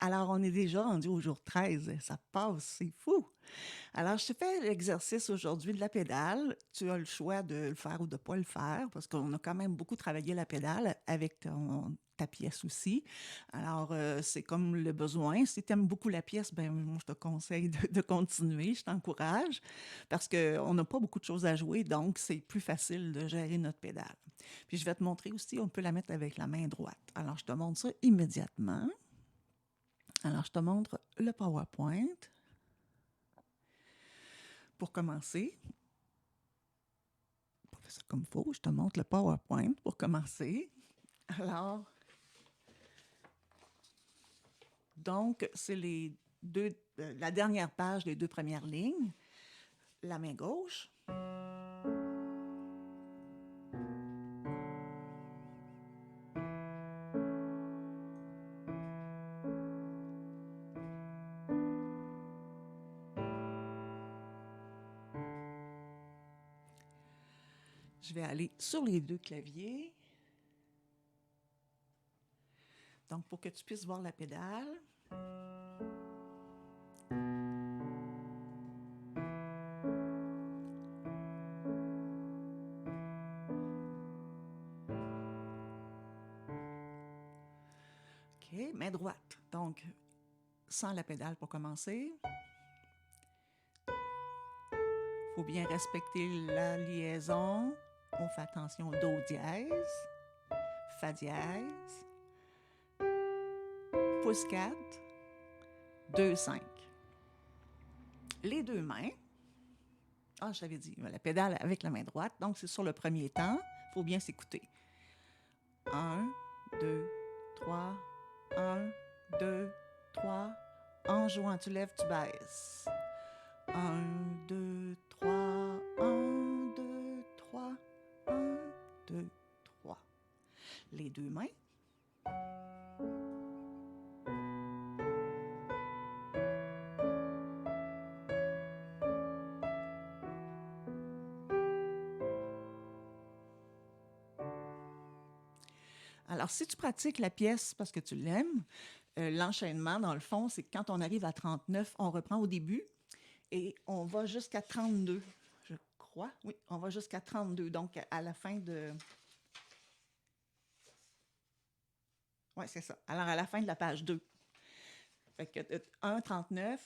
Alors, on est déjà rendu au jour 13. Ça passe, c'est fou. Alors, je te fais l'exercice aujourd'hui de la pédale. Tu as le choix de le faire ou de ne pas le faire parce qu'on a quand même beaucoup travaillé la pédale avec ta pièce aussi. Alors, c'est comme le besoin. Si tu aimes beaucoup la pièce, ben moi, je te conseille de continuer. Je t'encourage parce qu'on n'a pas beaucoup de choses à jouer, donc c'est plus facile de gérer notre pédale. Puis, je vais te montrer aussi, on peut la mettre avec la main droite. Alors, je te montre ça immédiatement. Alors, je te montre le PowerPoint. Pour commencer, pour faire ça comme il faut, je te montre le PowerPoint pour commencer. Alors, donc, c'est la dernière page des deux premières lignes. La main gauche. Je vais aller sur les deux claviers. Donc, pour que tu puisses voir la pédale. OK, main droite. Donc, sans la pédale pour commencer. Il faut bien respecter la liaison. On fait attention au Do dièse, Fa dièse, pouce 4, 2, 5. Les deux mains. Ah, je t'avais dit, la pédale avec la main droite. Donc, c'est sur le premier temps. Il faut bien s'écouter. 1, 2, 3. 1, 2, 3. En jouant, tu lèves, tu baisses. 1, 2, 3. 1, 2, 3. 1, 2, 3. Les deux mains. Alors, si tu pratiques la pièce parce que tu l'aimes, l'enchaînement, dans le fond, c'est que quand on arrive à 39, on reprend au début et on va jusqu'à 32, je crois. Oui, on va jusqu'à 32. Donc, à la fin de... Oui, c'est ça. Alors, à la fin de la page 2. Fait que 1, 39,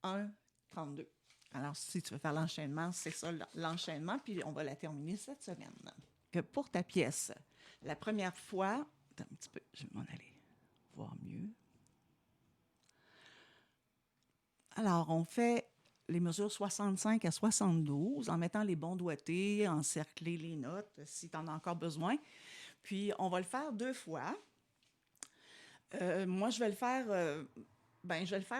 1, 32. Alors, si tu veux faire l'enchaînement, c'est ça l'enchaînement, puis on va la terminer cette semaine. Que pour ta pièce, la première fois... Attends un petit peu, je vais m'en aller voir mieux. Alors, on fait les mesures 65 à 72 en mettant les bons doigtés, encercler les notes si tu en as encore besoin. Puis, on va le faire 2 fois. Moi, je vais le faire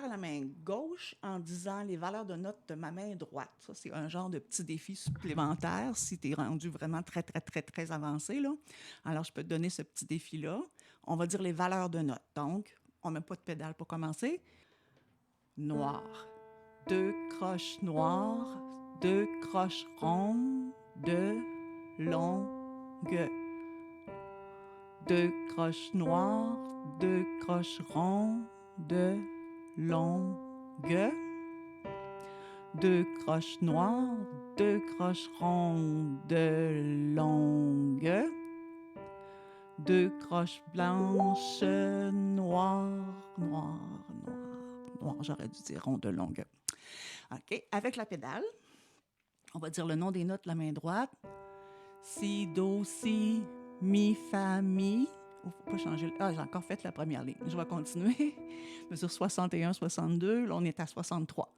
à la main gauche en disant les valeurs de notes de ma main droite. Ça, c'est un genre de petit défi supplémentaire si tu es rendu vraiment très, très, très, très avancé, là. Alors, je peux te donner ce petit défi-là. On va dire les valeurs de notes. Donc, on ne met pas de pédale pour commencer. Noir. 2 croches noires, 2 croches rondes, de longues. 2 croches noires, 2 croches rondes, de longues. 2 croches noires, 2 croches rondes, de longues. 2 croches blanches, noires, noires, noires, noires. J'aurais dû dire rondes, de longues. OK. Avec la pédale, on va dire le nom des notes de la main droite. Si, do, si, mi, fa, mi. Il faut pas changer. Ah, j'ai encore fait la première ligne. Je vais continuer. Mesure 61, 62. Là, on est à 63.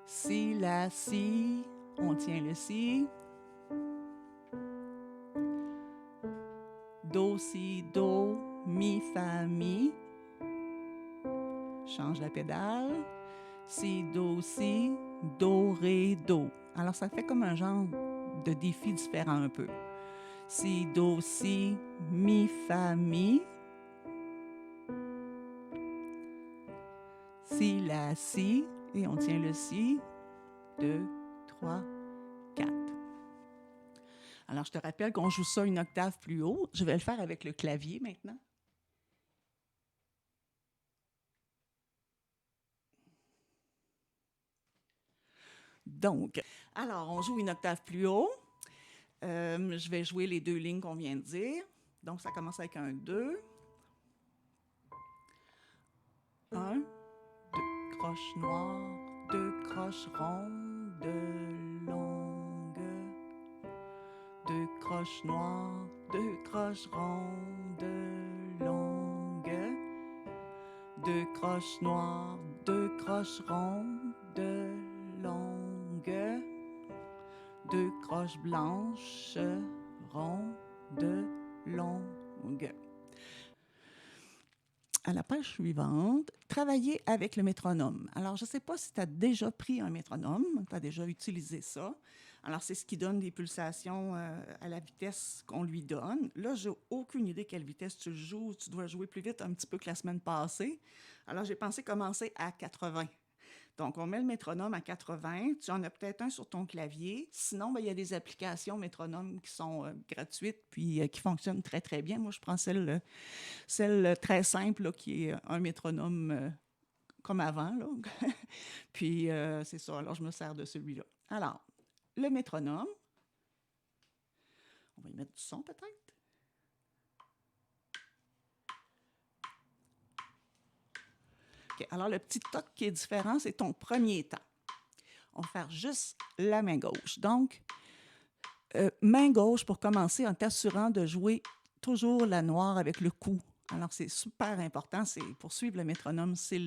Si, la, si. On tient le si. Do, si, do, mi, fa, mi. Change la pédale. Si, do, si, do, ré, do. Alors, ça fait comme un genre de défi différent un peu. Si, do, si, mi, fa, mi. Si, la, si. Et on tient le si. 2, 3, 4. Alors, je te rappelle qu'on joue ça une octave plus haut. Je vais le faire avec le clavier maintenant. Donc, alors, on joue une octave plus haut. Je vais jouer les 2 lignes qu'on vient de dire. Donc, ça commence avec un 2. 1, 2 croches noires, 2 croches rondes longues. 2 croches noires, 2 croches rondes longues. 2 croches noires, 2 croches rondes longues. 2 croches blanches rondes longues. À la page suivante, travailler avec le métronome. Alors, je ne sais pas si tu as déjà pris un métronome, tu as déjà utilisé ça. Alors, c'est ce qui donne des pulsations à la vitesse qu'on lui donne. Là, je n'ai aucune idée quelle vitesse tu joues. Tu dois jouer plus vite un petit peu que la semaine passée. Alors, j'ai pensé commencer à 80. Donc, on met le métronome à 80. Tu en as peut-être un sur ton clavier. Sinon, il y a des applications métronomes qui sont gratuites puis qui fonctionnent très, très bien. Moi, je prends celle très simple là, qui est un métronome comme avant. Là. Puis, c'est ça. Alors, je me sers de celui-là. Alors, le métronome. On va y mettre du son peut-être. Okay. Alors, le petit toc qui est différent, c'est ton premier temps. On va faire juste la main gauche. Donc, main gauche pour commencer en t'assurant de jouer toujours la noire avec le cou. Alors, c'est super important. Pour suivre le métronome, c'est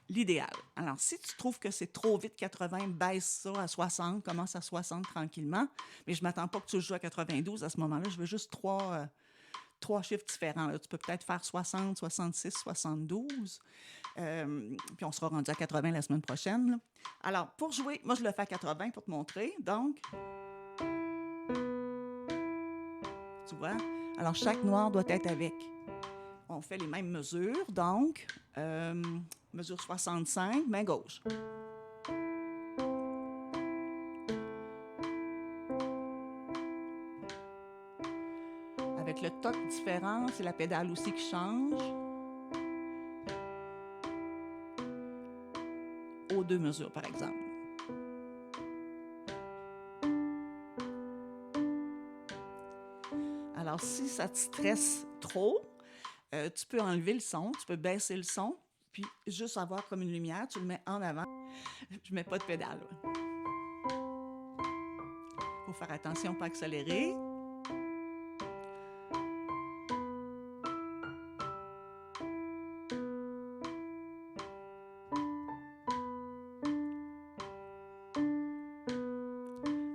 l'idéal. Alors, si tu trouves que c'est trop vite 80, baisse ça à 60, commence à 60 tranquillement. Mais je ne m'attends pas que tu joues à 92 à ce moment-là. Je veux juste trois chiffres différents. Là. Tu peux peut-être faire 60, 66, 72. Puis on sera rendu à 80 la semaine prochaine. Là. Alors, pour jouer, moi, je le fais à 80 pour te montrer. Donc, tu vois? Alors, chaque noir doit être avec. On fait les mêmes mesures. Donc, mesure 65, main gauche. Avec le toc différent, c'est la pédale aussi qui change. Aux 2 mesures, par exemple. Alors, si ça te stresse trop, tu peux enlever le son, tu peux baisser le son, puis juste avoir comme une lumière, tu le mets en avant. Je ne mets pas de pédale. Il faut faire attention, pas accélérer.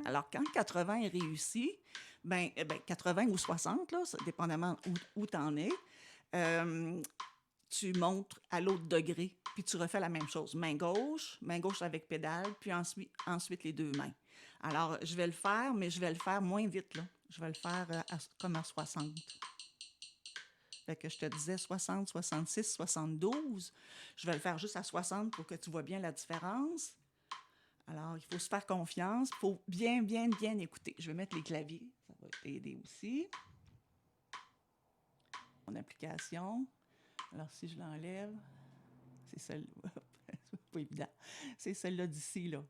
Alors, quand 80 est réussi, 80 ou 60, là, dépendamment où tu en es, tu montres à l'autre degré, puis tu refais la même chose. Main gauche avec pédale, puis ensuite les 2 mains. Alors, je vais le faire, mais je vais le faire moins vite, là. Je vais le faire comme à 60. Fait que je te disais 60, 66, 72. Je vais le faire juste à 60 pour que tu vois bien la différence. Alors, il faut se faire confiance. Il faut bien, bien, bien écouter. Je vais mettre les claviers. Ça va t'aider aussi. Mon application. Alors, si je l'enlève, c'est celle-là. C'est pas évident. C'est celle-là d'ici, là.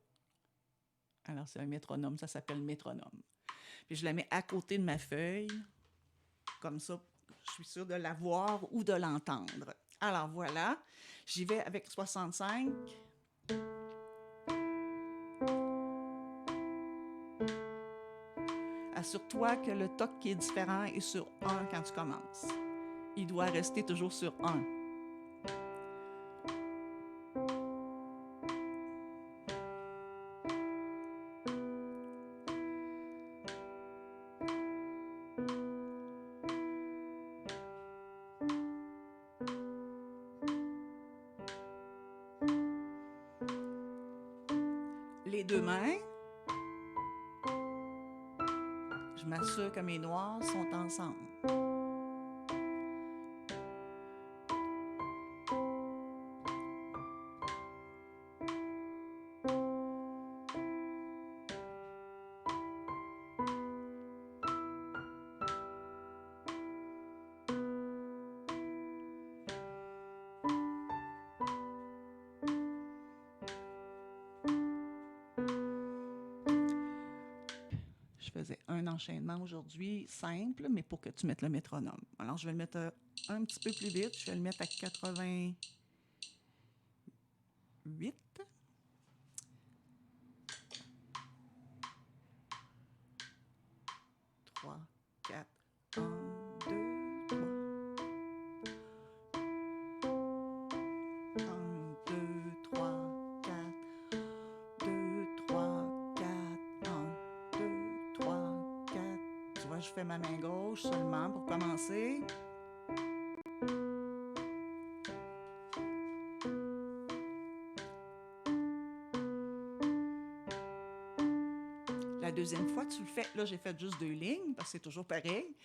Alors, c'est un métronome. Ça s'appelle métronome. Puis, je la mets à côté de ma feuille. Comme ça, je suis sûre de la voir ou de l'entendre. Alors, voilà. J'y vais avec 65. Assure-toi que le toc qui est différent est sur 1 quand tu commences. Il doit rester toujours sur 1. Les 2 mains, je m'assure que mes noirs sont ensemble. je faisais un enchaînement aujourd'hui, simple, mais pour que tu mettes le métronome. Alors, je vais le mettre un petit peu plus vite. Je vais le mettre à 88. 3, 4, 1, 2, 3. 1, 2, 3, 4. 2, 3, 4. 1, 2, 3, 4. Tu vois, je fais ma main gauche seulement pour commencer. La deuxième fois, tu le fais. Là, j'ai fait juste 2 lignes parce que c'est toujours pareil.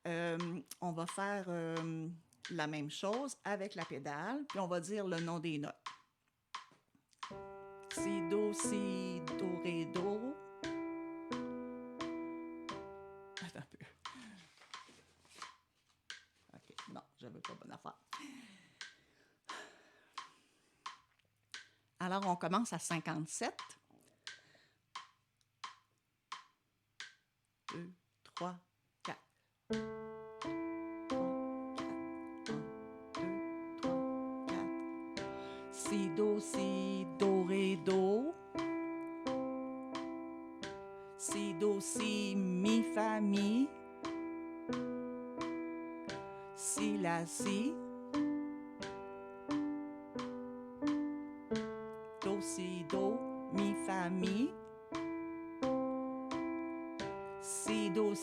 On va faire la même chose avec la pédale, puis on va dire le nom des notes. Si, do, ré, do. Attends un peu. OK, non, j'avais pas bonne affaire. Alors, on commence à 57. 2, 3, 4. 3, 4. 1, 2, 3, 4. Si, do, ré, do. Si, mi, fa, mi. Si, la, si. Do, mi, fa, mi. Si, do,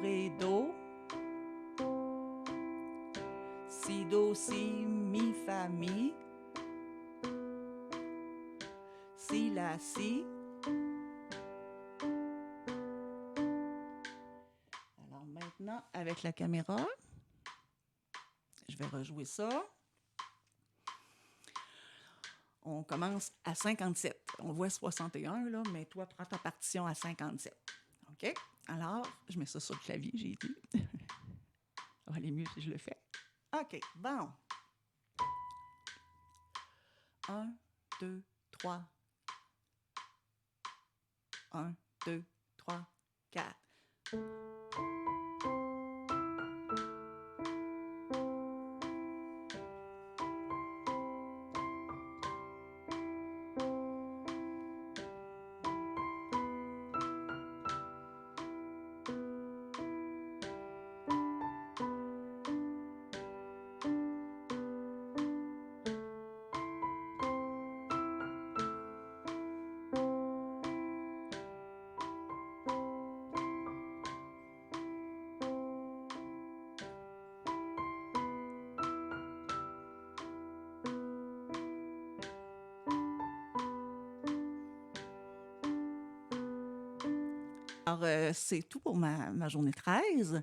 ré, do. Si, mi, fa, mi. Si, la, si. Alors maintenant, avec la caméra, je vais rejouer ça. On commence à 57. On voit 61, là, mais toi, prends ta partition à 57. OK? Alors, je mets ça sur le clavier, j'ai dit. Ça va aller mieux si je le fais. OK, bon. 1, 2, 3. 1, 2, 3, 4. Alors, c'est tout pour ma journée 13.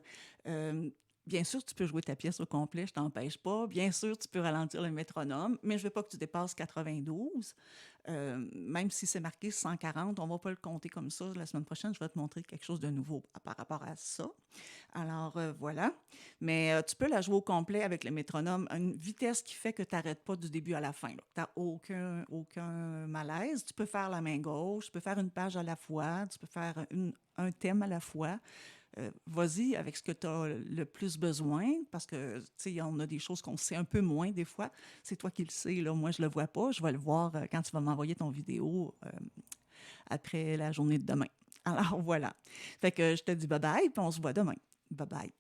Bien sûr, tu peux jouer ta pièce au complet, je t'empêche pas. Bien sûr, tu peux ralentir le métronome, mais je veux pas que tu dépasses 92. Même si c'est marqué 140, on va pas le compter comme ça. La semaine prochaine, je vais te montrer quelque chose de nouveau par rapport à ça. Alors, voilà. Mais tu peux la jouer au complet avec le métronome à une vitesse qui fait que tu n'arrêtes pas du début à la fin. Tu n'as aucun malaise. Tu peux faire la main gauche, tu peux faire une page à la fois, tu peux faire un thème à la fois. Vas-y avec ce que tu as le plus besoin, parce que, tu sais, on a des choses qu'on sait un peu moins des fois. C'est toi qui le sais, là. Moi, je le vois pas. Je vais le voir quand tu vas m'envoyer ton vidéo après la journée de demain. Alors, voilà. Fait que je te dis bye-bye, puis on se voit demain. Bye-bye.